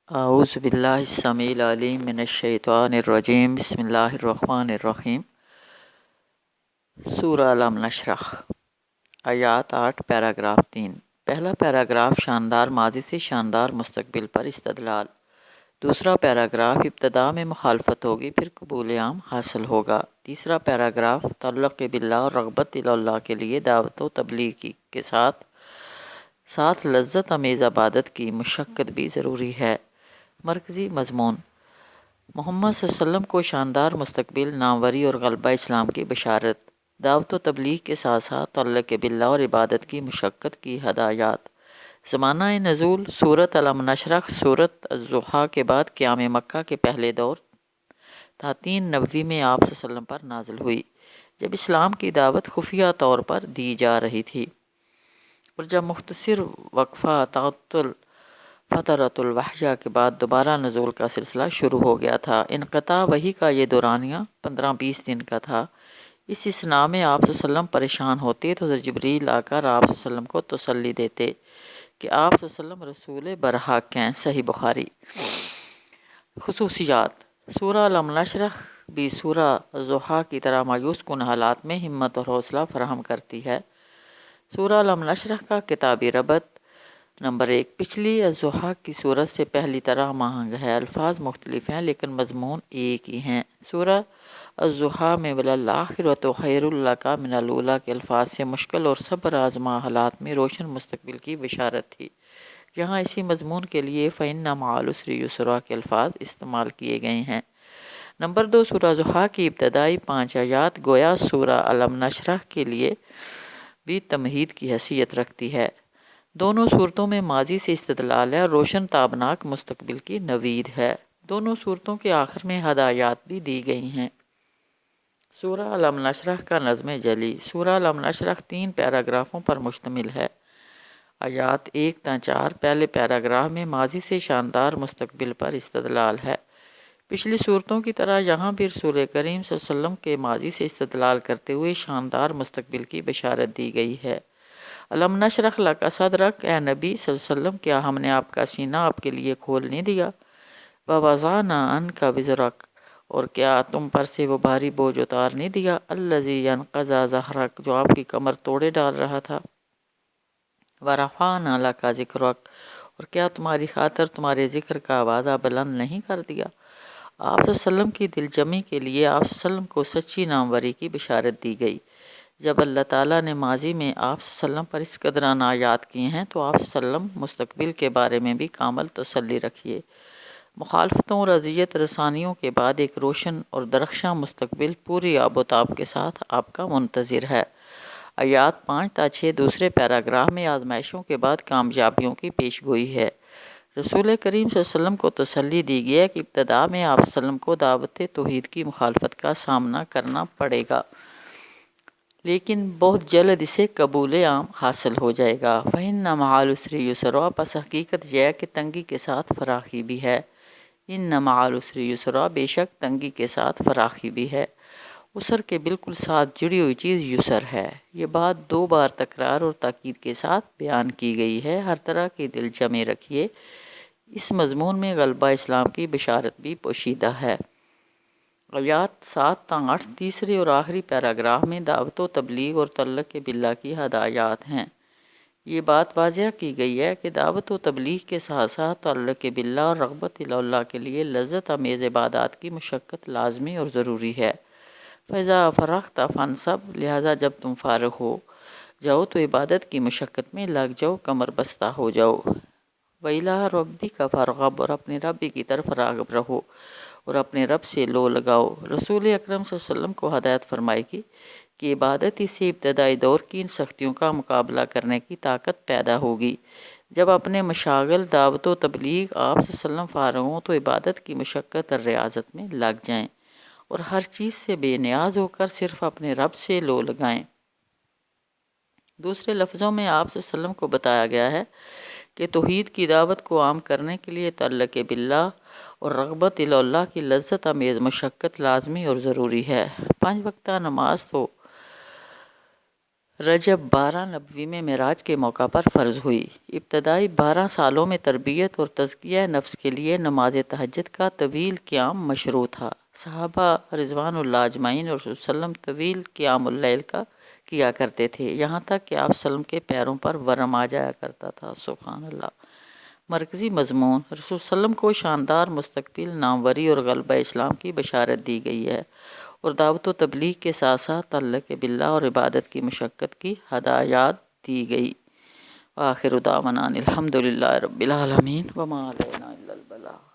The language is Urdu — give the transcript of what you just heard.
اعوذ باللہ السمیع العلیم من الشیطان الرجیم بسم اللہ الرحمن الرحیم۔ سورہ علم نشرح، آیات 8 پیراگراف 3۔ پہلا پیراگراف شاندار ماضی سے شاندار مستقبل پر استدلال۔ دوسرا پیراگراف ابتدا میں مخالفت ہوگی پھر قبول عام حاصل ہوگا۔ تیسرا پیراگراف تعلق باللہ اور رغبت اللہ کے لیے دعوت و تبلیغ کے ساتھ ساتھ لذت امیز عبادت کی مشقت بھی ضروری ہے۔ مرکزی مضمون: محمد صلی اللہ علیہ وسلم کو شاندار مستقبل، ناموری اور غلبہ اسلام کی بشارت، دعوت و تبلیغ کے ساتھ ساتھ تعلق باللہ اور عبادت کی مشقت کی ہدایات۔ زمانہ نزول: سورۃ علم نشرح سورۃ الضحیٰ کے بعد قیام مکہ کے پہلے دور تا 3 نبوی میں آپ صلی اللہ علیہ وسلم پر نازل ہوئی، جب اسلام کی دعوت خفیہ طور پر دی جا رہی تھی اور جب مختصر وقفہ تعطل فترۃ الوحیہ کے بعد دوبارہ نزول کا سلسلہ شروع ہو گیا تھا۔ انقطاع وحی کا یہ دورانیہ 15-20 دن کا تھا۔ اس اثناء میں آپ صلی اللہ علیہ وسلم پریشان ہوتے تو جبریل آ کر آپ صلی اللہ علیہ وسلم کو تسلی دیتے کہ آپ صلی اللہ علیہ وسلم رسول برحق ہیں۔ صحیح بخاری۔ خصوصیات: سورہ علم نشرح بھی سورہ الضحیٰ کی طرح مایوس کن حالات میں ہمت اور حوصلہ فراہم کرتی ہے۔ سورہ علم نشرح کا کتابی ربط: نمبر 1، پچھلی الضحیٰ کی صورت سے پہلی طرح مانگ ہے، الفاظ مختلف ہیں لیکن مضمون ایک ہی ہیں۔ سورہ الضحیٰ میں وَلَلْآخِرَةُ خَيْرٌ لَكَ مِنَ الْأُولَىٰ کے الفاظ سے مشکل اور صبر آزما حالات میں روشن مستقبل کی بشارت تھی۔ یہاں اسی مضمون کے لیے فَإِنَّ مَعَ الْعُسْرِ يُسْرًا کے الفاظ استعمال کیے گئے ہیں۔ نمبر 2، سورہ الضحیٰ کی ابتدائی 5 آیات گویا سورہ علم نشرح کے لیے بھی تمہید کی حیثیت رکھتی ہے۔ دونوں صورتوں میں ماضی سے استدلال ہے اور روشن تابناک مستقبل کی نوید ہے۔ دونوں صورتوں کے آخر میں ہدایات بھی دی گئی ہیں۔ سورہ علم نشرح کا نظم جلی: سورہ علم نشرح 3 پیراگرافوں پر مشتمل ہے۔ آیات 1 تا 4۔ پہلے پیراگراف میں ماضی سے شاندار مستقبل پر استدلال ہے۔ پچھلی صورتوں کی طرح یہاں بھی رسول کریم صلی اللہ علیہ وسلم کے ماضی سے استدلال کرتے ہوئے شاندار مستقبل کی بشارت دی گئی ہے۔ علم نشرح لک صدرک، اے نبی صلی اللہ علیہ وسلم کیا ہم نے آپ کا سینہ آپ کے لیے کھول نہیں دیا؟ ووضعنا عنک وزرک، اور کیا تم پر سے وہ بھاری بوجھ اتار نہیں دیا؟ الذی ینقض ظہرک، جو آپ کی کمر توڑے ڈال رہا تھا۔ ورفعنا لک ذکرک، اور کیا تمہاری خاطر تمہارے ذکر کا آوازہ بلند نہیں کر دیا؟ آپ صلی اللہ علیہ وسلم کی دل جمی کے لیے آپ صلی اللہ علیہ وسلم کو سچی ناموری کی بشارت دی گئی۔ جب اللہ تعالیٰ نے ماضی میں آپ صلی اللہ علیہ وسلم پر اس قدران آیات کی ہیں تو آپ صلی اللہ علیہ وسلم مستقبل کے بارے میں بھی کامل تسلی رکھیے۔ مخالفتوں اور اذیت رسانیوں کے بعد ایک روشن اور درخشاں مستقبل پوری آب و تاب کے ساتھ آپ کا منتظر ہے۔ آیات 5 تا 6۔ دوسرے پیراگراف میں آزمائشوں کے بعد کامیابیوں کی پیش گوئی ہے۔ رسول کریم صلی اللہ علیہ وسلم کو تسلی دی گئی ہے کہ ابتدا میں آپ صلی اللہ علیہ وسلم کو دعوت توحید کی مخالفت کا سامنا کرنا پڑے گا، لیکن بہت جلد اسے قبول عام حاصل ہو جائے گا۔ فَإِنَّ مَعَ الْعُسْرِ يُسْرًا، پس حقیقت یہ ہے کہ تنگی کے ساتھ فراخی بھی ہے۔ اِنَّ مَعَ الْعُسْرِ يُسْرًا، بے شک تنگی کے ساتھ فراخی بھی ہے۔ عسر کے بالکل ساتھ جڑی ہوئی چیز یسر ہے۔ یہ بات 2 بار تکرار اور تاکید کے ساتھ بیان کی گئی ہے۔ ہر طرح کی دل جمے رکھیے، اس مضمون میں غلبہ اسلام کی بشارت بھی پوشیدہ ہے۔ آیات 7 تا 8۔ تیسرے اور آخری پیراگراف میں دعوت و تبلیغ اور تعلق باللہ کی ہدایات ہیں۔ یہ بات واضح کی گئی ہے کہ دعوت و تبلیغ کے ساتھ ساتھ تعلق باللہ اور رغبت اللہ کے لیے لذت امیز عبادات کی مشقت لازمی اور ضروری ہے۔ فَإِذَا فَرَغْتَ فَانْصَبْ، لہٰذا جب تم فارغ ہو جاؤ تو عبادت کی مشقت میں لگ جاؤ، کمر بستہ ہو جاؤ۔ وَإِلَىٰ رَبِّكَ فَارْغَب، اور اپنے رب کی طرف راغب رہو اور اپنے رب سے لو لگاؤ۔ رسول اکرم صلی اللہ علیہ وسلم کو ہدایت فرمائے گی کہ عبادت ہی سے ابتدائی دور کی ان سختیوں کا مقابلہ کرنے کی طاقت پیدا ہوگی۔ جب اپنے مشاغل دعوت و تبلیغ آپ صلی اللہ علیہ وسلم فارغ ہوں تو عبادت کی مشقت اور ریاضت میں لگ جائیں اور ہر چیز سے بے نیاز ہو کر صرف اپنے رب سے لو لگائیں۔ دوسرے لفظوں میں آپ صلی اللہ علیہ وسلم کو بتایا گیا ہے کہ توحید کی دعوت کو عام کرنے کے لیے تعلق باللہ اور رغبت اللہ کی لذت امیز مشقت لازمی اور ضروری ہے۔ 5 وقتہ نماز تو رجب 12 نبوی میں معراج کے موقع پر فرض ہوئی۔ ابتدائی 12 سالوں میں تربیت اور تزکیہ نفس کے لیے نماز تہجد کا طویل قیام مشروع تھا۔ صحابہ رضوان اللہ اجمعین اور رسول صلی اللہ علیہ وسلم طویل قیام اللیل کا کیا کرتے تھے، یہاں تک کہ آپ صلی اللہ علیہ وسلم کے پیروں پر ورم آ جایا کرتا تھا۔ سبحان اللہ۔ مرکزی مضمون: رسول صلی اللہ علیہ وسلم کو شاندار مستقبل، ناموری اور غلبہ اسلام کی بشارت دی گئی ہے، اور دعوت و تبلیغ کے ساتھ ساتھ تعلق باللہ اور عبادت کی مشقت کی ہدایات دی گئی۔ آخر دعوانا الحمد للہ رب العالمین وما علینا الا البلاغ۔